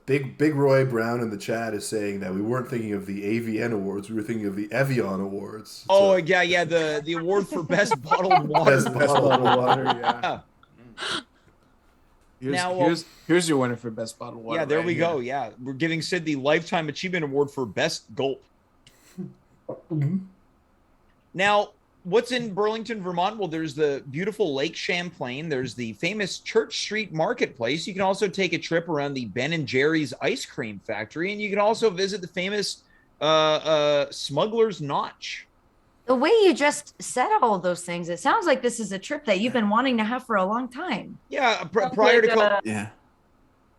Big Roy Brown in the chat is saying that we weren't thinking of the AVN Awards, we were thinking of the AVN Awards. Oh yeah, the award for best bottled water. Best bottled water. Yeah. Now, Here's your winner for best bottled water. Yeah, there right we here. go. Yeah, we're giving Syd the Lifetime Achievement Award for best gulp. Now, what's in Burlington, Vermont? Well, there's the beautiful Lake Champlain. There's the famous Church Street Marketplace. You can also take a trip around the Ben and Jerry's ice cream factory, and you can also visit the famous Smuggler's Notch. The way you just said all of those things, it sounds like this is a trip that you've been wanting to have for a long time. Yeah, Sounds prior like, to Yeah.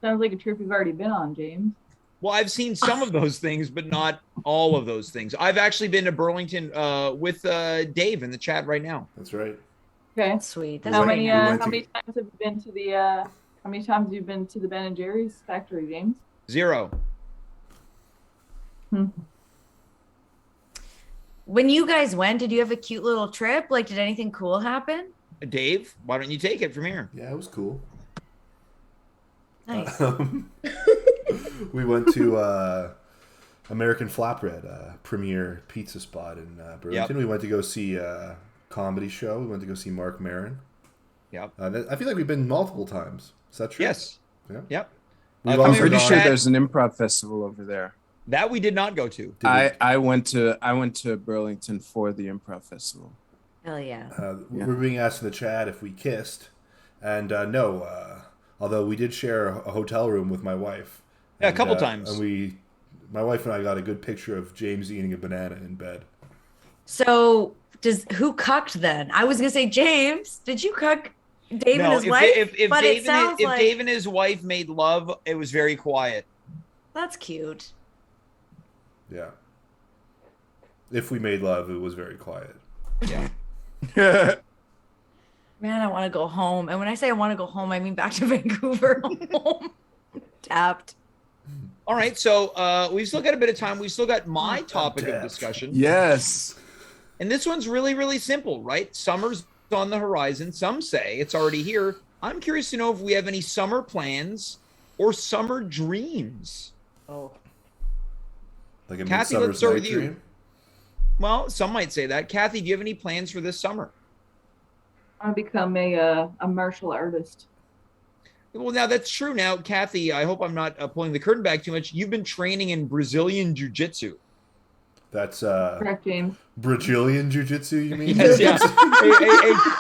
Sounds like a trip you've already been on, James. well, I've seen some of those things, but not all of those things. I've actually been to Burlington with Dave in the chat right now. That's right. Okay. That's sweet. That's How very many nice. how many times have you been to the how many times have you been to the Ben and Jerry's factory, James? 0. When you guys went, did you have a cute little trip? Like, did anything cool happen? Dave, why don't you take it from here? Yeah, it was cool. Nice. We went to American Flatbread, premier pizza spot in Burlington. Yep. We went to go see a comedy show. We went to go see Mark Maron. Yep. I feel like we've been multiple times. Is that true? Yes. Yeah. Yep. We've I'm also I'm pretty gone- sure there's an improv festival over there. That we did not go to. Did we- I went to Burlington for the improv festival. Hell yeah. We were being asked in the chat if we kissed, and no. Although we did share a hotel room with my wife. Yeah, a And, couple times. And my wife and I got a good picture of James eating a banana in bed. So, who cucked then? I was gonna say James. Did you cuck Dave and his if, wife? if, but Dave it and sounds his, if like Dave and his wife made love, it was very quiet. that's cute. Yeah. If we made love, it was very quiet. Yeah. Man, I want to go home. And when I say I want to go home, I mean back to Vancouver. Home. Tapped. All right, so we've still got a bit of time. We've still got my topic of Tapped. discussion. Yes. And this one's really, really simple, right? Summer's on the horizon. Some say it's already here. I'm curious to know if we have any summer plans or summer dreams. Oh. Like a Cathy, Midsummer's let's start Night with you. Dream. Well, some might say that. Cathy, do you have any plans for this summer? I want to become a martial artist. Well, now that's true. Now, Cathy, I hope I'm not pulling the curtain back too much. You've been training in Brazilian Jiu-Jitsu. That's Correct, James. Brazilian Jiu-Jitsu, you mean? Yes, yeah.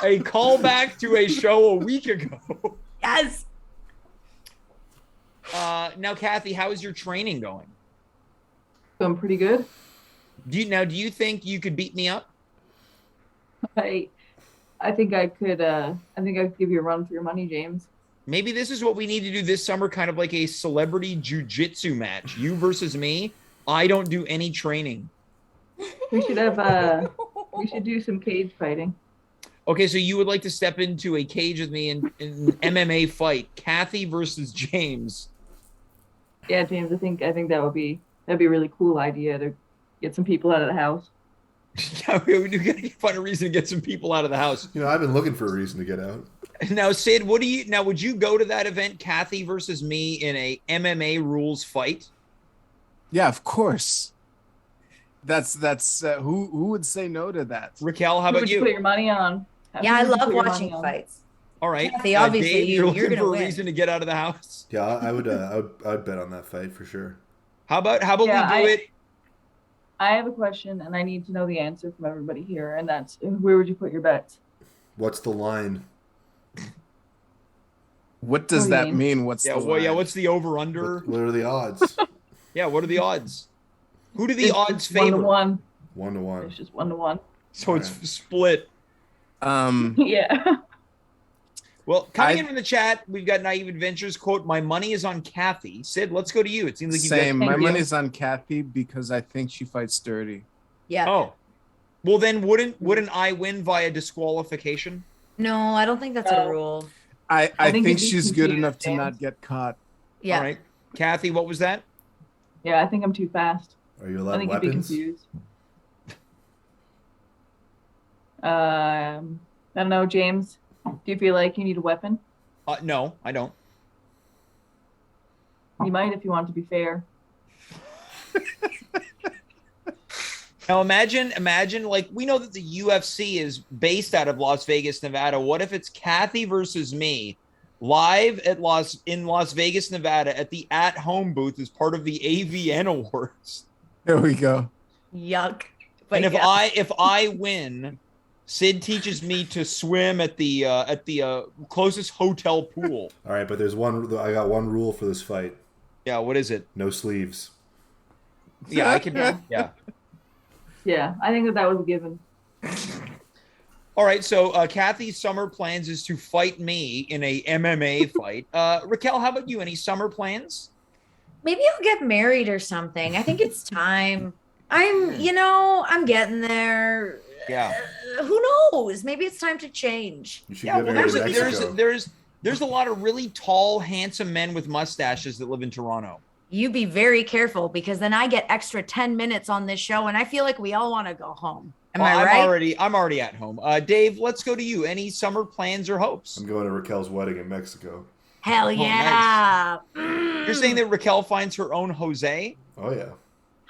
a callback to a show a week ago. Yes. Now, Cathy, how is your training going? Doing pretty good. Do you think you could beat me up? I think I could. I think I could give you a run for your money, James. Maybe this is what we need to do this summer, kind of like a celebrity jiu-jitsu match. You versus me. I don't do any training. We should have. We should do some cage fighting. Okay, so you would like to step into a cage with me in an MMA fight, Cathy versus James. Yeah, James. I think that'd be a really cool idea to get some people out of the house. Yeah, we do got to find a reason to get some people out of the house. You know, I've been looking for a reason to get out. Now, Syd, would you go to that event, Cathy versus me, in a MMA rules fight? Yeah, of course. That's who would say no to that? Raquel, how Who about would you put you? your money on? Yeah, I Who would you love put your watching money on? fights. All right, Cathy, obviously Dave, you're you're looking gonna for win. a reason to get out of the house. Yeah, I would bet on that fight for sure. How about Yeah, we do it? I have a question, and I need to know the answer from everybody here, and that's where would you put your bets? What's the line? What does What do you that mean? mean? What's the line? What's the over/under? What are the odds? Yeah, what are the odds? Who do the It's odds just favor? 1-1. 1-1. It's just 1-1. So it's split. Yeah. Well, coming in from the chat, we've got Naive Adventures quote, "My money is on Cathy." Syd, let's go to you. It seems like you Same. Thank My you. money's on Cathy because I think she fights dirty. Yeah. Oh, well then, wouldn't I win via disqualification? No, I don't think that's a rule. I think think you'd be she's good confused, enough to James. not get caught. Yeah. All right, Cathy, what was that? Yeah, I think I'm too fast. Are you I allowed think you'd be weapons? confused. I don't know, James. Do you feel like you need a weapon? No, I don't. You might if you want to be fair. Now imagine like we know that the UFC is based out of Las Vegas, Nevada. What if it's Cathy versus me live at in Las Vegas, Nevada at the At Home booth as part of the AVN Awards? There we go. Yuck. But And yeah. if I win, Syd teaches me to swim at the closest hotel pool. All right, but there's one. I got one rule for this fight: Yeah, what is it? no sleeves. Yeah, I can. Yeah. Yeah, I think that was a given. All right, so Cathy's summer plans is to fight me in a MMA fight. Racquel, how about you? Any summer plans? Maybe I'll get married or something. I think it's time. I'm getting there. Yeah. Who knows? Maybe it's time to change. You should Yeah, get well, married in Mexico. there's a lot of really tall, handsome men with mustaches that live in Toronto. You be very careful because then I get extra 10 minutes on this show and I feel like we all want to go home. Am I right? I'm already at home. Dave, let's go to you. Any summer plans or hopes? I'm going to Raquel's wedding in Mexico. Hell yeah. You're saying that Racquel finds her own Jose? Oh yeah.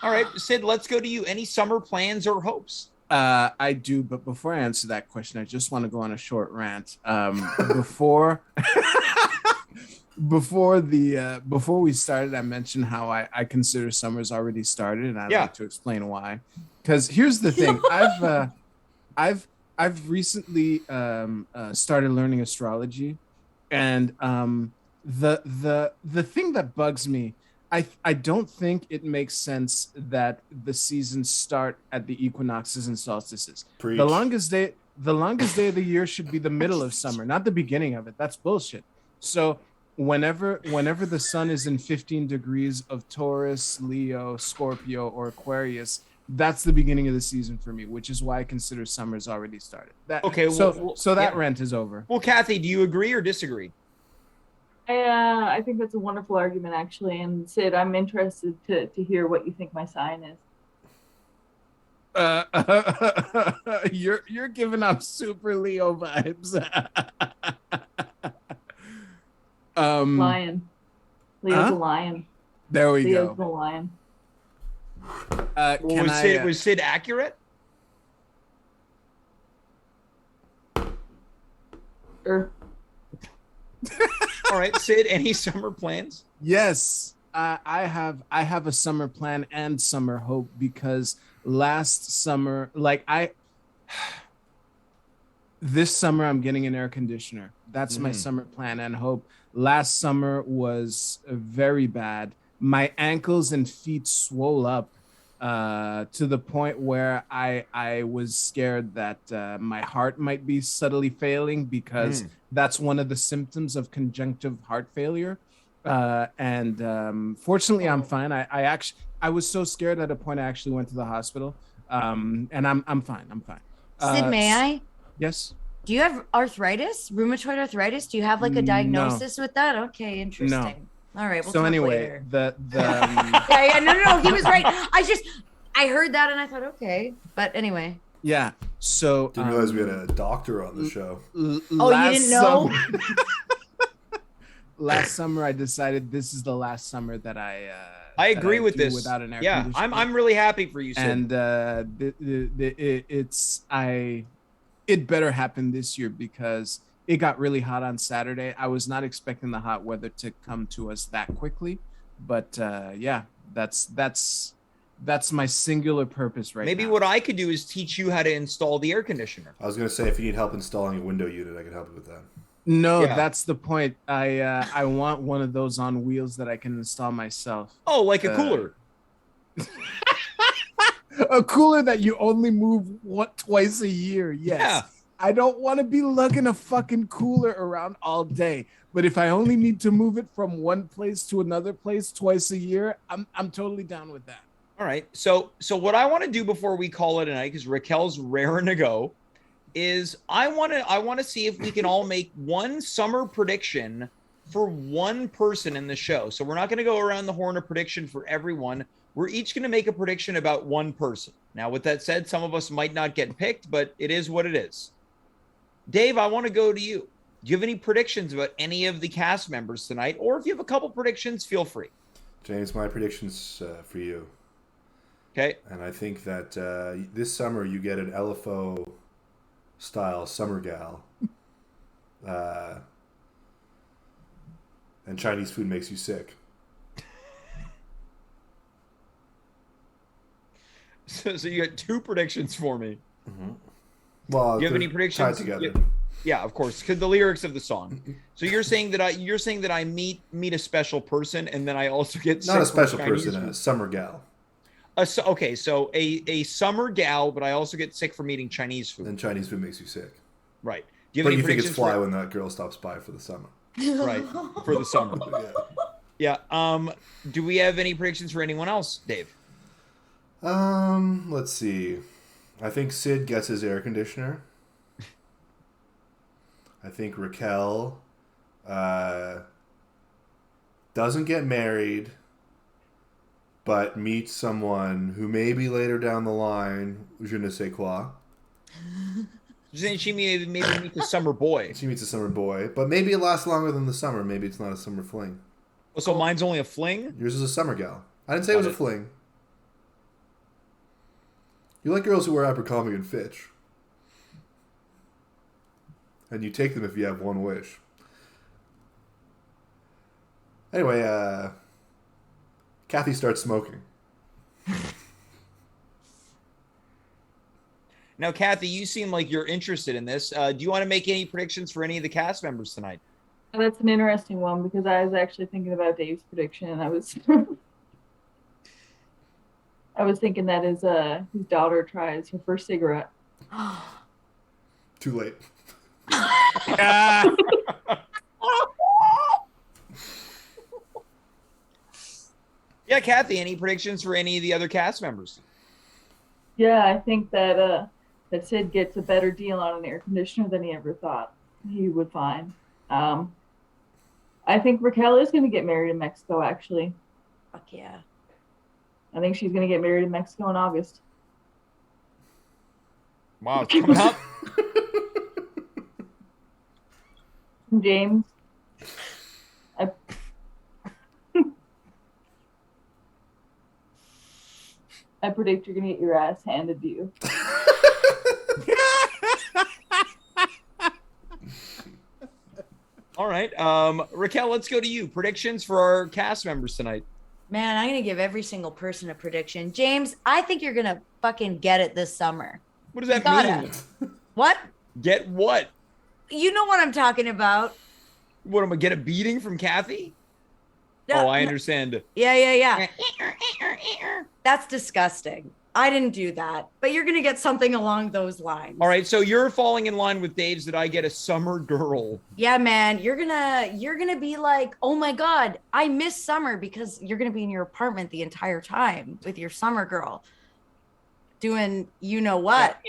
All right, Syd, let's go to you. Any summer plans or hopes? I do, but before I answer that question, I just want to go on a short rant. Before before we started, I mentioned how I consider summer's already started, and I'd like to explain why. Because here's the thing: I've recently started learning astrology, and the thing that bugs me, I don't think it makes sense that the seasons start at the equinoxes and solstices. Preach. The longest day of the year should be the middle of summer, not the beginning of it. That's bullshit. So whenever the sun is in 15 degrees of Taurus, Leo, Scorpio, or Aquarius, that's the beginning of the season for me, which is why I consider summer's already started. So that rant is over. Well, Cathy, do you agree or disagree? I think that's a wonderful argument, actually. And Syd, I'm interested to hear what you think my sign is. You're giving up super Leo vibes. Lion. Leo's a lion. There we Leo's go. a lion. Was Syd accurate? Sure. All right, Syd, any summer plans? Yes, I have a summer plan and summer hope because last summer, this summer I'm getting an air conditioner. That's my summer plan and hope. Last summer was very bad. My ankles and feet swole up to the point where I was scared that my heart might be subtly failing because that's one of the symptoms of conjunctive heart failure. And fortunately, I'm fine. I was so scared at a point I actually went to the hospital. And I'm fine. I'm fine. Syd, may I? Yes. Do you have arthritis, rheumatoid arthritis? Do you have like a diagnosis with that? Okay, interesting. All right. We'll so talk anyway, later. the No, he was right. I heard that and I thought, okay, but anyway. Yeah. So Didn't realize we had a doctor on the show. You didn't know? Last summer, I decided this is the last summer that I agree with this. Without an air yeah, conditioner. I'm really happy for you, Syd. And it better happen this year because it got really hot on Saturday. I was not expecting the hot weather to come to us that quickly, but yeah, that's my singular purpose right now. Maybe what I could do is teach you how to install the air conditioner. I was going to say, if you need help installing a window unit, I can help you with that. No, that's the point. I want one of those on wheels that I can install myself. Oh, like a cooler. A cooler that you only move twice a year. Yes. Yeah. I don't want to be lugging a fucking cooler around all day. But if I only need to move it from one place to another place twice a year, I'm totally down with that. All right. So what I want to do before we call it a night, because Racquel's raring to go, is I want to see if we can all make one summer prediction for one person in the show. So we're not going to go around the horn of prediction for everyone. We're each going to make a prediction about one person. Now, with that said, some of us might not get picked, but it is what it is. Dave, I want to go to you. Do you have any predictions about any of the cast members tonight? Or if you have a couple predictions, feel free. James, my prediction's for you. Okay. And I think that this summer you get an LFO style summer gal. And Chinese food makes you sick. So you got two predictions for me. Mm-hmm. Well, do you have any predictions? Tied together. Yeah, of course, because the lyrics of the song. So you're saying that I meet a special person, and then I also get not a special Chinese person, food. a summer gal. Okay, so a summer gal, but I also get sick from eating Chinese food. And Chinese food makes you sick. Right. Do you have but any you think it's fly for... when that girl stops by for the summer. Right, for the summer. Yeah. Do we have any predictions for anyone else, Dave? Let's see. I think Syd gets his air conditioner. I think Racquel doesn't get married, but meets someone who maybe later down the line, je ne sais quoi. You're saying she maybe meets a summer boy. She meets a summer boy, but maybe it lasts longer than the summer. Maybe it's not a summer fling. Oh, so mine's only a fling? Yours is a summer gal. I didn't say it was a fling. You like girls who wear Abercrombie and Fitch. And you take them if you have one wish. Anyway, Cathy starts smoking. Now, Cathy, you seem like you're interested in this. Do you want to make any predictions for any of the cast members tonight? That's an interesting one because I was actually thinking about Dave's prediction, and I was I was thinking that his daughter tries her first cigarette. Too late. Yeah, Cathy, any predictions for any of the other cast members? Yeah, I think that that Syd gets a better deal on an air conditioner than he ever thought he would find. I think Racquel is going to get married in Mexico, actually. Fuck yeah. I think she's going to get married in Mexico in August. Wow, it's coming up. James, I predict you're going to get your ass handed to you. All right. Racquel, let's go to you. Predictions for our cast members tonight. Man, I'm going to give every single person a prediction. James, I think you're going to fucking get it this summer. What does that mean? What? Get what? You know what I'm talking about. What, am I get a beating from Cathy? No, I understand. Yeah. That's disgusting. I didn't do that, but you're going to get something along those lines. All right, so you're falling in line with Dave's that I get a summer girl. Yeah, man, you're going to be like, "Oh my God, I miss summer," because you're going to be in your apartment the entire time with your summer girl doing you know what.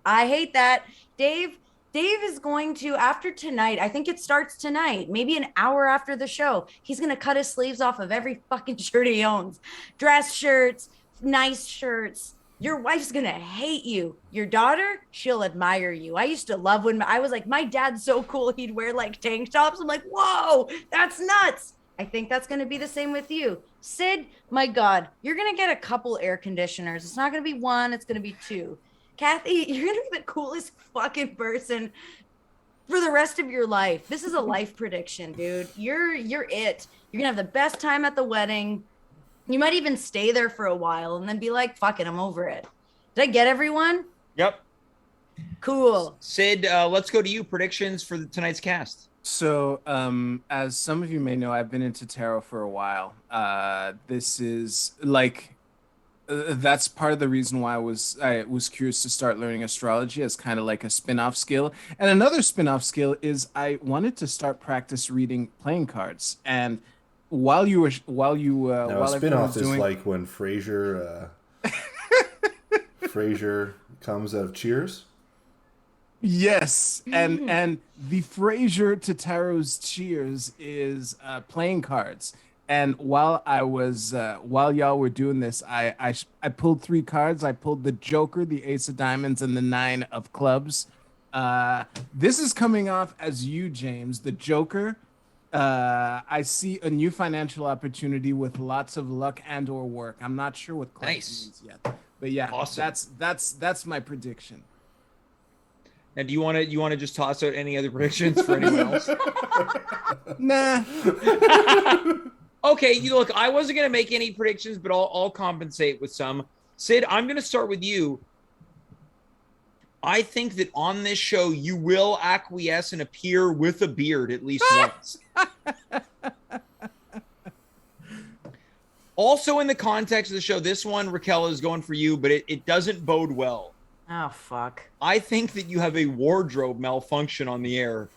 I hate that. Dave is going to, after tonight, I think it starts tonight, maybe an hour after the show, he's going to cut his sleeves off of every fucking shirt he owns. Dress shirts, nice shirts. Your wife's going to hate you. Your daughter, she'll admire you. I used to love when I was like, my dad's so cool. He'd wear like tank tops. I'm like, whoa, that's nuts. I think that's going to be the same with you. Syd, my God, you're going to get a couple air conditioners. It's not going to be one. It's going to be two. Cathy, you're going to be the coolest fucking person for the rest of your life. This is a life prediction, dude. You're it. You're going to have the best time at the wedding. You might even stay there for a while and then be like, fuck it, I'm over it. Did I get everyone? Yep. Cool. Syd, let's go to you. Predictions for tonight's cast. So, as some of you may know, I've been into tarot for a while. This is like, that's part of the reason why I was curious to start learning astrology as kind of like a spin-off skill. And another spin-off skill is I wanted to start practice reading playing cards. And while a spin-off is like when Frasier comes out of Cheers. Yes, and the Frasier to Tarot's Cheers is playing cards. And while y'all were doing this, I pulled 3 cards. I pulled the Joker, the Ace of Diamonds, and the 9 of Clubs. This is coming off as you, James, the Joker. I see a new financial opportunity with lots of luck and/or work. I'm not sure what Clubs means yet, but yeah, Awesome. that's my prediction. And do you want to just toss out any other predictions for anyone else? Nah. Okay, you look. I wasn't gonna make any predictions, but I'll compensate with some. Syd, I'm gonna start with you. I think that on this show you will acquiesce and appear with a beard at least once. Also, in the context of the show, this one, Racquel, is going for you, but it doesn't bode well. Oh, fuck. I think that you have a wardrobe malfunction on the air.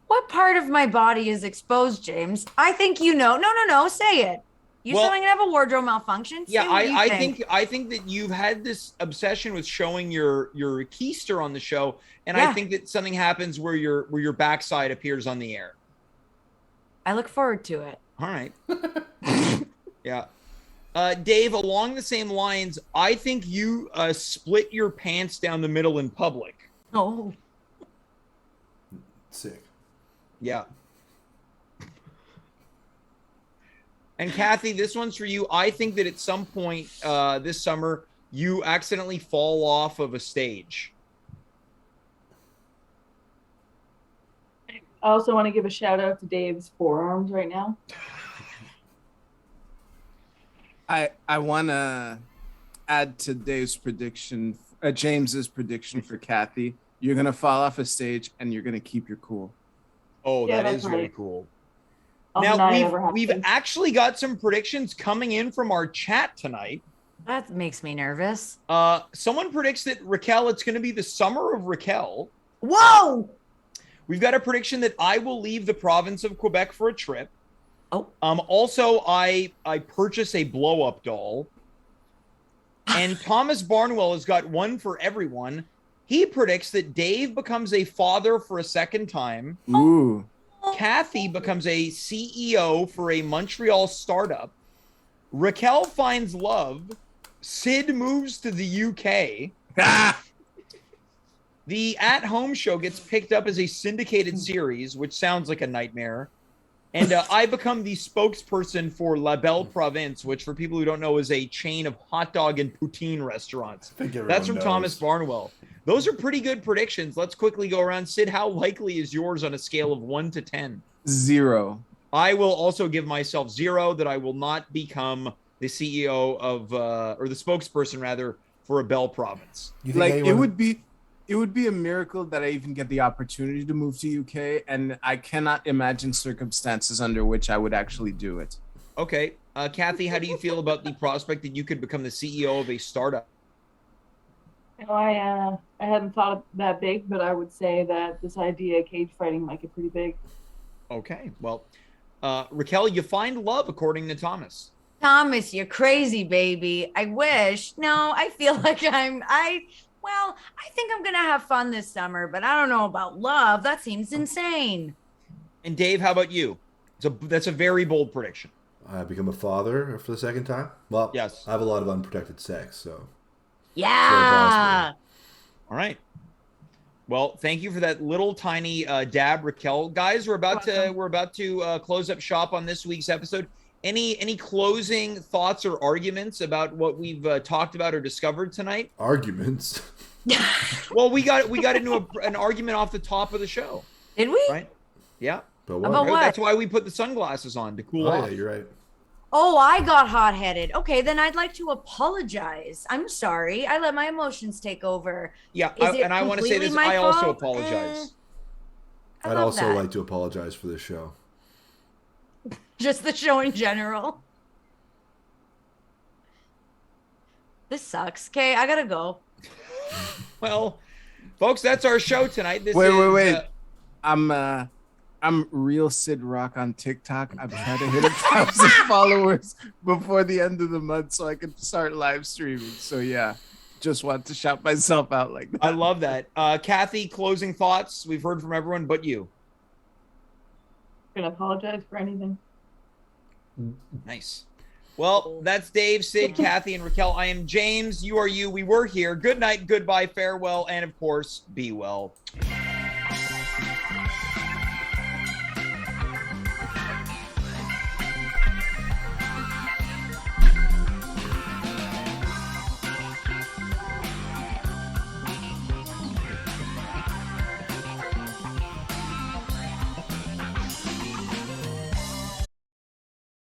What part of my body is exposed, James? I think you know. No. Say it. You Well, said I'm gonna have a wardrobe malfunction. Say Yeah, what you I think that you've had this obsession with showing your keister on the show, and I Yeah. think that something happens where your backside appears on the air. I look forward to it. All right. Yeah. Dave, along the same lines, I think you split your pants down the middle in public. Oh. Sick. Yeah. And Cathy, this one's for you. I think that at some point this summer, you accidentally fall off of a stage. I also want to give a shout out to Dave's forearms right now. I want to add to Dave's prediction, James's prediction for Cathy. You're gonna fall off a stage and you're gonna keep your cool. Oh, Yeah, that that's is really right. cool. I'll Now deny it ever we've happened. actually got some predictions coming in from our chat tonight. That makes me nervous. Someone predicts that Racquel, it's going to be the summer of Racquel. Whoa! We've got a prediction that I will leave the province of Quebec for a trip. Oh. Also, I purchase a blow-up doll. And Thomas Barnwell has got one for everyone. He predicts that Dave becomes a father for a second time. Ooh. Cathy becomes a CEO for a Montreal startup. Racquel finds love. Syd moves to the UK. The At Home show gets picked up as a syndicated series, which sounds like a nightmare. And I become the spokesperson for La Belle Province, which, for people who don't know, is a chain of hot dog and poutine restaurants. That's from Thomas Barnwell. Those are pretty good predictions. Let's quickly go around. Syd, how likely is yours on a scale of 1 to 10? 0. I will also give myself 0, that I will not become the CEO of, or the spokesperson rather, for a Bell province. Like it would be a miracle that I even get the opportunity to move to UK, and I cannot imagine circumstances under which I would actually do it. Okay. Cathy, how do you feel about the prospect that you could become the CEO of a startup? You know, I hadn't thought of that big, but I would say that this idea of cage fighting might get pretty big. Okay. Well, Racquel, you find love, according to Thomas. Thomas, you're crazy, baby. I wish. No, I feel like I think I'm going to have fun this summer, but I don't know about love. That seems insane. And Dave, how about you? That's a very bold prediction. I become a father for the second time. Well, Yes. I have a lot of unprotected sex, so Yeah. All right. Well, thank you for that little tiny dab, Racquel. Guys, we're about to close up shop on this week's episode. Any closing thoughts or arguments about what we've talked about or discovered tonight? arguments. Well, we got into an argument off the top of the show, Did we? right? Yeah. But what? About what? That's why we put the sunglasses on to cool Oh, off. yeah, you're right. Oh, I got hot-headed. Okay, then I'd like to apologize. I'm sorry. I let my emotions take over. Yeah, Is it and I want to say completely this. my I also fault? apologize. I I'd love also that. like to apologize for this show. Just the show in general. This sucks. Okay, I gotta go. Well, folks, that's our show tonight. This Wait. I'm real Syd Roc on TikTok. I'm trying to hit 1,000 followers before the end of the month so I can start live streaming. So yeah, just want to shout myself out like that. I love that. Cathy, closing thoughts. We've heard from everyone but you. gonna apologize for anything. Nice. Well, that's Dave, Syd, Cathy, and Racquel. I am James. You are you. We were here. Good night, goodbye, farewell, and of course, be well.